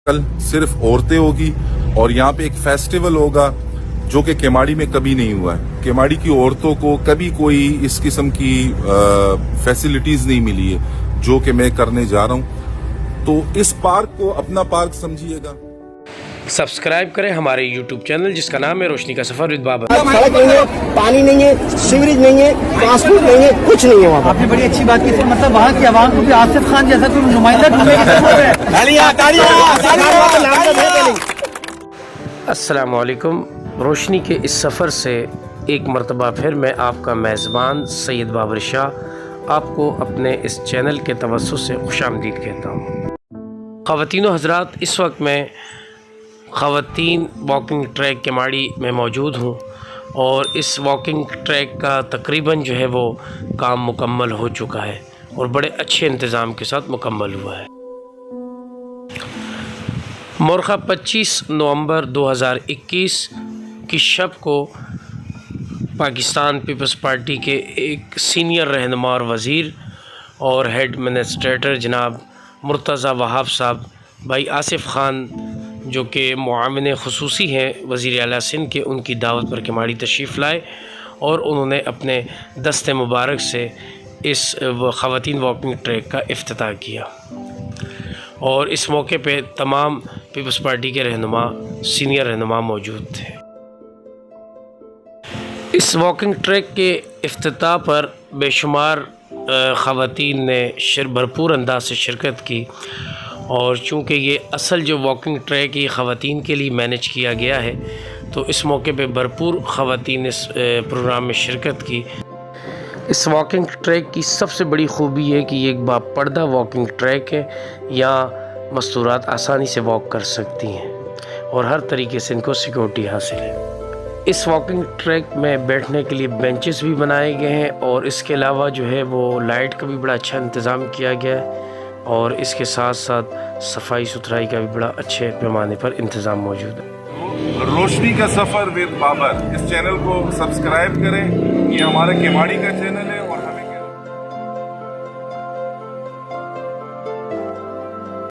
कल सिर्फ औरतें होगी और यहाँ पे एक फेस्टिवल होगा जो कि केमाड़ी में कभी नहीं हुआ है। केमाड़ी की औरतों को कभी कोई इस किस्म की फैसिलिटीज नहीं मिली है जो कि मैं करने जा रहा हूँ। तो इस पार्क को अपना पार्क समझिएगा। सब्सक्राइब करें हमारे YouTube चैनल जिसका नाम है रोशनी का सफर विद बाबर। सड़क नहीं है, पानी नहीं है, सीवरेज नहीं है, ट्रांसपोर्ट नहीं है, कुछ नहीं है वहाँ पर। आपने बड़ी अच्छी बात की सर, मतलब वहाँ की आवाम को भी आसिफ खान जैसा कोई नुमाइंदा ढूंढेगा। अस्सलामु अलैकुम। रोशनी के इस सफ़र से एक मरतबा फिर मैं आपका मेज़बान सैयद बाबर शाह आपको अपने इस चैनल के तवज्जुह से खुशामदीद कहता हूँ। ख़वातीन व हज़रात, इस वक्त मैं ख़वातीन वॉकिंग ट्रैक केमाड़ी में मौजूद हूँ और इस वॉकिंग ट्रैक का तकरीबन जो है वो काम मुकम्मल हो चुका है और बड़े अच्छे इंतज़ाम के साथ मुकम्मल हुआ है। मोरखा 25 नवंबर 2021 की शब को पाकिस्तान पीपल्स पार्टी के एक सीनियर रहनुमा और वज़ीर और हेड एडमिनिस्ट्रेटर जनाब मुर्तज़ा वहाब साहब भाई आसिफ खान जो कि मुआविन ख़ुसूसी हैं वज़ीर आला सिंध के, उनकी दावत पर केमाड़ी तशरीफ़ लाए और उन्होंने अपने दस्ते मुबारक से इस ख़वातीन वॉकिंग ट्रैक का इफ्तिताह किया और इस मौके पे तमाम पीपल्स पार्टी के रहनुमा सीनियर रहनुमा मौजूद थे। इस वॉकिंग ट्रैक के इफ्तिताह पर बेशुमार ख़वातीन ने भरपूर अंदाज से शिरकत की और चूँकि ये असल जो वॉकिंग ट्रैक ये ख़वातीन के लिए मैनेज किया गया है तो इस मौके पे भरपूर ख़वातीन इस प्रोग्राम में शिरकत की। इस वॉकिंग ट्रैक की सबसे बड़ी खूबी है कि ये एक बापर्दा वॉकिंग ट्रैक है, यहाँ मस्तूरात आसानी से वॉक कर सकती हैं और हर तरीके से इनको सिक्योरिटी हासिल है। इस वॉकिंग ट्रैक में बैठने के लिए बेंचेस भी बनाए गए हैं और इसके अलावा जो है वो लाइट का भी बड़ा अच्छा इंतज़ाम किया गया है और इसके साथ साथ सफाई सुथराई का भी बड़ा अच्छे पैमाने पर इंतज़ाम मौजूद है। रोशनी का सफर विद बाबर, इस चैनल को सब्सक्राइब करें। ये हमारा केमाड़ी का चैनल है।